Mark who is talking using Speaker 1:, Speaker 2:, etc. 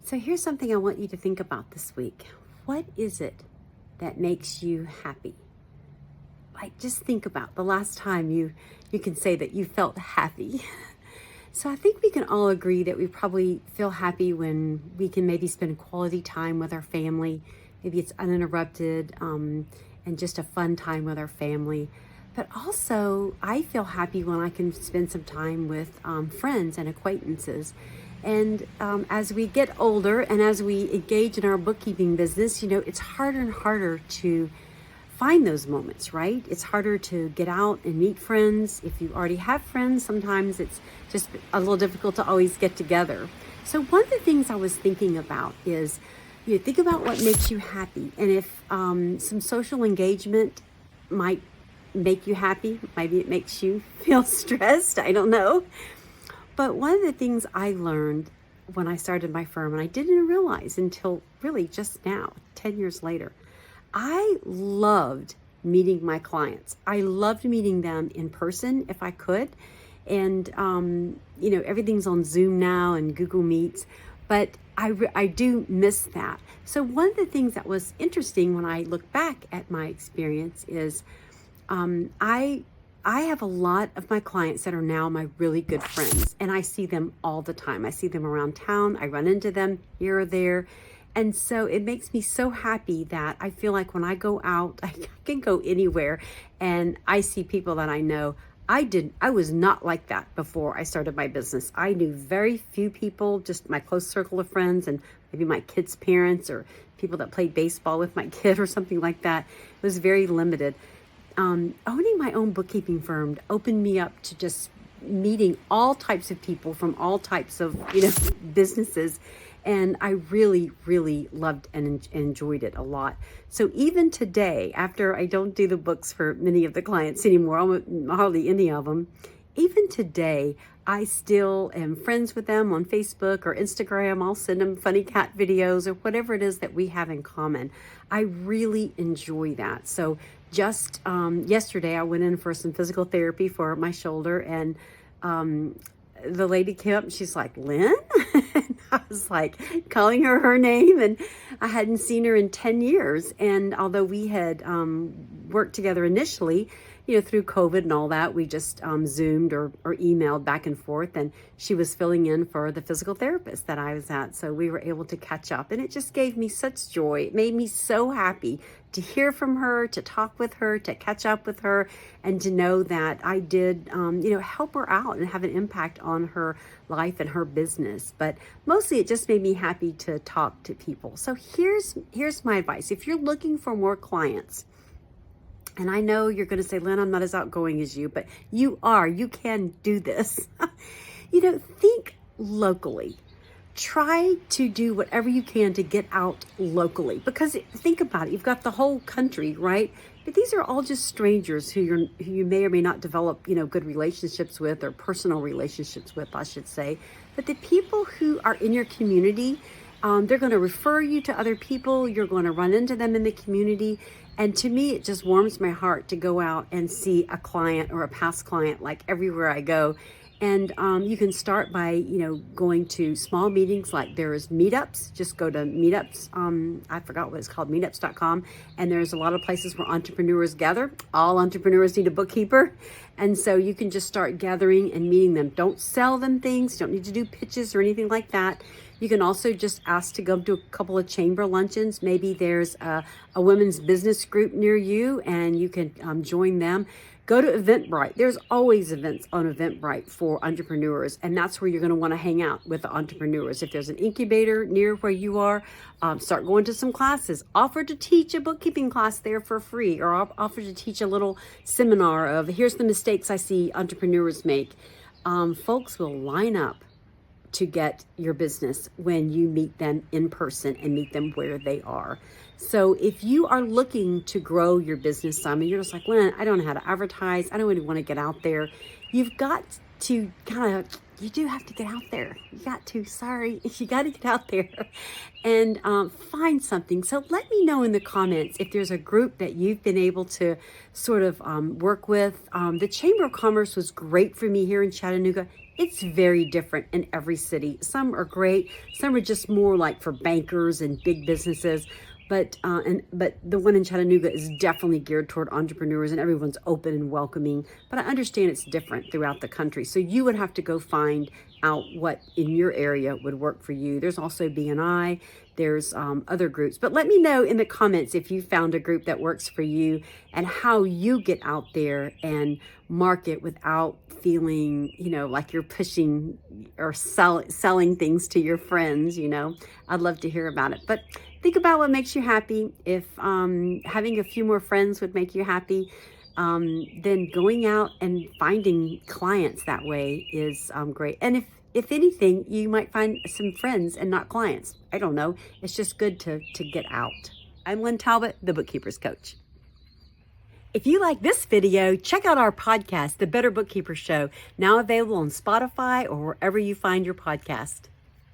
Speaker 1: So here's something I want you to think about this week. What is it that makes you happy? Like, just think about the last time you can say that you felt happy. So I think we can all agree that we probably feel happy when we can maybe spend quality time with our family. Maybe it's uninterrupted and just a fun time with our family. But also, I feel happy when I can spend some time with friends and acquaintances. And as we get older and as we engage in our bookkeeping business, it's harder and harder to find those moments, right? It's harder to get out and meet friends. If you already have friends, sometimes it's just a little difficult to always get together. So one of the things I was thinking about is, think about what makes you happy. And if some social engagement might make you happy, maybe it makes you feel stressed, I don't know. But one of the things I learned when I started my firm, and I didn't realize until really just now, 10 years later, I loved meeting my clients. I loved meeting them in person if I could. And, everything's on Zoom now and Google Meets, but I do miss that. So one of the things that was interesting when I look back at my experience is I have a lot of my clients that are now my really good friends, and I see them all the time. I see them around town. I run into them here or there. And so it makes me so happy that I feel like when I go out, I can go anywhere and I see people that I know. I was not like that before I started my business. I knew very few people, just my close circle of friends and maybe my kids' parents or people that played baseball with my kid or something like that. It was very limited. Owning my own bookkeeping firm opened me up to just meeting all types of people from all types of, businesses. And I really, really loved and enjoyed it a lot. So even today, after I don't do the books for many of the clients anymore, hardly any of them, even today, I still am friends with them on Facebook or Instagram. I'll send them funny cat videos or whatever it is that we have in common. I really enjoy that. So just yesterday, I went in for some physical therapy for my shoulder, and the lady came up and she's like, "Lynn?" And I was like calling her name, and I hadn't seen her in 10 years. And although we had worked together initially, through COVID and all that, we just Zoomed or emailed back and forth, and she was filling in for the physical therapist that I was at. So we were able to catch up, and it just gave me such joy. It made me so happy to hear from her, to talk with her, to catch up with her, and to know that I did, help her out and have an impact on her life and her business. But mostly it just made me happy to talk to people. So here's my advice. If you're looking for more clients, and I know you're going to say, "Lynn, I'm not as outgoing as you," but you are. You can do this. Think locally. Try to do whatever you can to get out locally, because think about it. You've got the whole country, right? But these are all just strangers who you may or may not develop, good relationships with, or personal relationships with, I should say. But the people who are in your community, they're going to refer you to other people. You're going to run into them in the community. And to me, it just warms my heart to go out and see a client or a past client, like everywhere I go. And you can start by, going to small meetings, like there's meetups. Just go to meetups. I forgot what it's called, meetups.com. And there's a lot of places where entrepreneurs gather. All entrepreneurs need a bookkeeper. And so you can just start gathering and meeting them. Don't sell them things. Don't need to do pitches or anything like that. You can also just ask to go to a couple of chamber luncheons. Maybe there's a women's business group near you, and you can join them. Go to Eventbrite. There's always events on Eventbrite for entrepreneurs, and that's where you're going to want to hang out with the entrepreneurs. If there's an incubator near where you are, start going to some classes. Offer to teach a bookkeeping class there for free, or offer to teach a little seminar of, here's the mistakes I see entrepreneurs make. Folks will line up to get your business when you meet them in person and meet them where they are. So if you are looking to grow your business some, and you're just like, "Lynn, I don't know how to advertise. I don't really want to get out there." You've got to kind of you do have to get out there. You got to, sorry, you got to get out there and find something. So let me know in the comments if there's a group that you've been able to sort of work with. The Chamber of Commerce was great for me here in Chattanooga. It's very different in every city. Some are great. Some are just more like for bankers and big businesses. But the one in Chattanooga is definitely geared toward entrepreneurs, and everyone's open and welcoming. But I understand it's different throughout the country. So you would have to go find out what in your area would work for you. There's also BNI. There's other groups. But let me know in the comments if you found a group that works for you and how you get out there and market without feeling, like you're pushing or selling things to your friends. I'd love to hear about it. But think about what makes you happy. If having a few more friends would make you happy, then going out and finding clients that way is great. And if anything, you might find some friends and not clients. I don't know. It's just good to get out. I'm Lynn Talbott, the Bookkeeper's Coach. If you like this video, check out our podcast, The Better Bookkeeper Show, now available on Spotify or wherever you find your podcast.